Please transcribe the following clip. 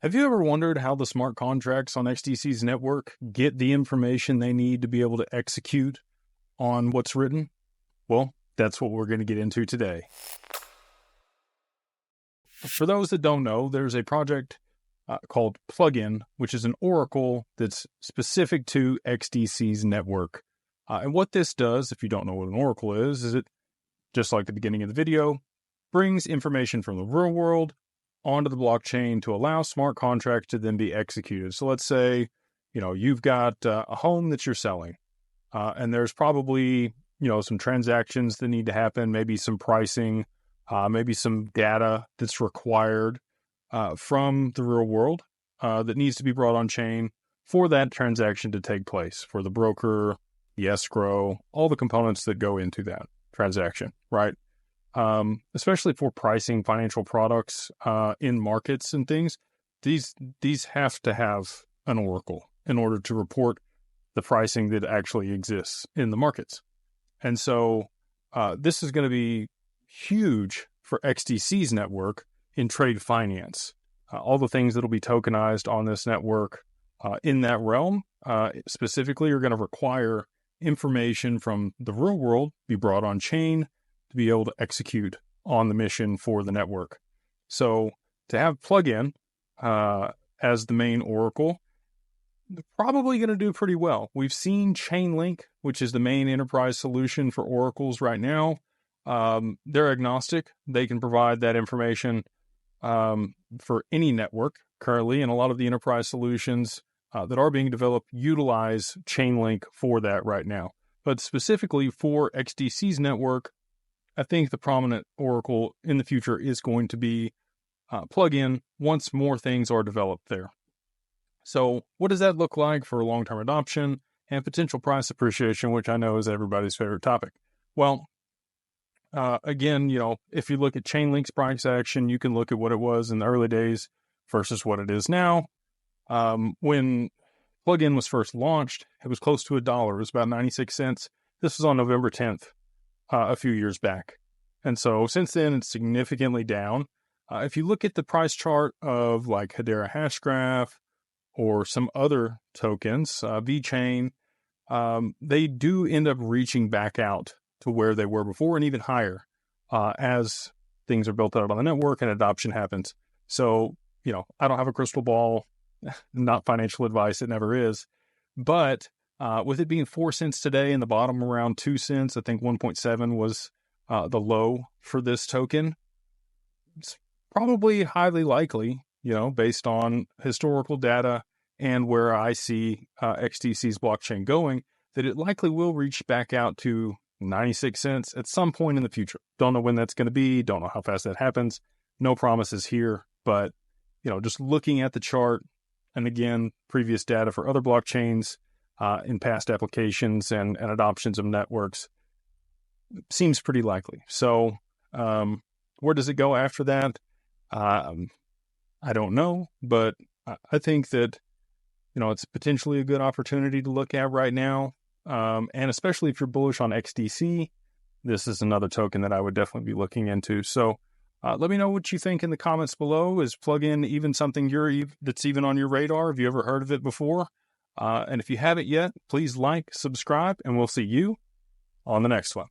Have you ever wondered how the smart contracts on XDC's network get the information they need to be able to execute on what's written? Well, that's what we're going to get into today. For those that don't know, there's a project called Plugin, which is an oracle that's specific to XDC's network. And what this does, if you don't know what an oracle is it, just like the beginning of the video, brings information from the real world onto the blockchain to allow smart contracts to then be executed. So let's say, you've got a home that you're selling, and there's probably, some transactions that need to happen, maybe some pricing, maybe some data that's required from the real world that needs to be brought on chain for that transaction to take place, for the broker, the escrow, all the components that go into that transaction, right? Especially for pricing financial products in markets and things, these have to have an oracle in order to report the pricing that actually exists in the markets. And so this is going to be huge for XDC's network in trade finance. All the things that will be tokenized on this network in that realm specifically are going to require information from the real world be brought on chain to be able to execute on the mission for the network. So to have Plugin as the main oracle, they're probably going to do pretty well. We've seen Chainlink, which is the main enterprise solution for oracles right now. They're agnostic. They can provide that information for any network currently, and a lot of the enterprise solutions that are being developed utilize Chainlink for that right now. But specifically for XDC's network, I think the prominent oracle in the future is going to be Plugin once more things are developed there. So what does that look like for long-term adoption and potential price appreciation, which I know is everybody's favorite topic? Well, again, if you look at Chainlink's price action, you can look at what it was in the early days versus what it is now. When Plugin was first launched, it was close to $1. It was about 96 cents. This was on November 10th. A few years back. And so since then, it's significantly down. If you look at the price chart of like Hedera Hashgraph or some other tokens, VeChain, they do end up reaching back out to where they were before and even higher as things are built out on the network and adoption happens. So, I don't have a crystal ball, not financial advice, it never is. But with it being 4 cents today and the bottom around 2 cents, I think 1.7 was the low for this token. It's probably highly likely, based on historical data and where I see XDC's blockchain going, that it likely will reach back out to 96 cents at some point in the future. Don't know when that's going to be. Don't know how fast that happens. No promises here, but, just looking at the chart and again, previous data for other blockchains, in past applications and adoptions of networks seems pretty likely. So where does it go after that? I don't know, but I think that, it's potentially a good opportunity to look at right now. And especially if you're bullish on XDC, this is another token that I would definitely be looking into. So let me know what you think in the comments below. Is Plugin even something that's even on your radar? Have you ever heard of it before? And if you haven't yet, please like, subscribe, and we'll see you on the next one.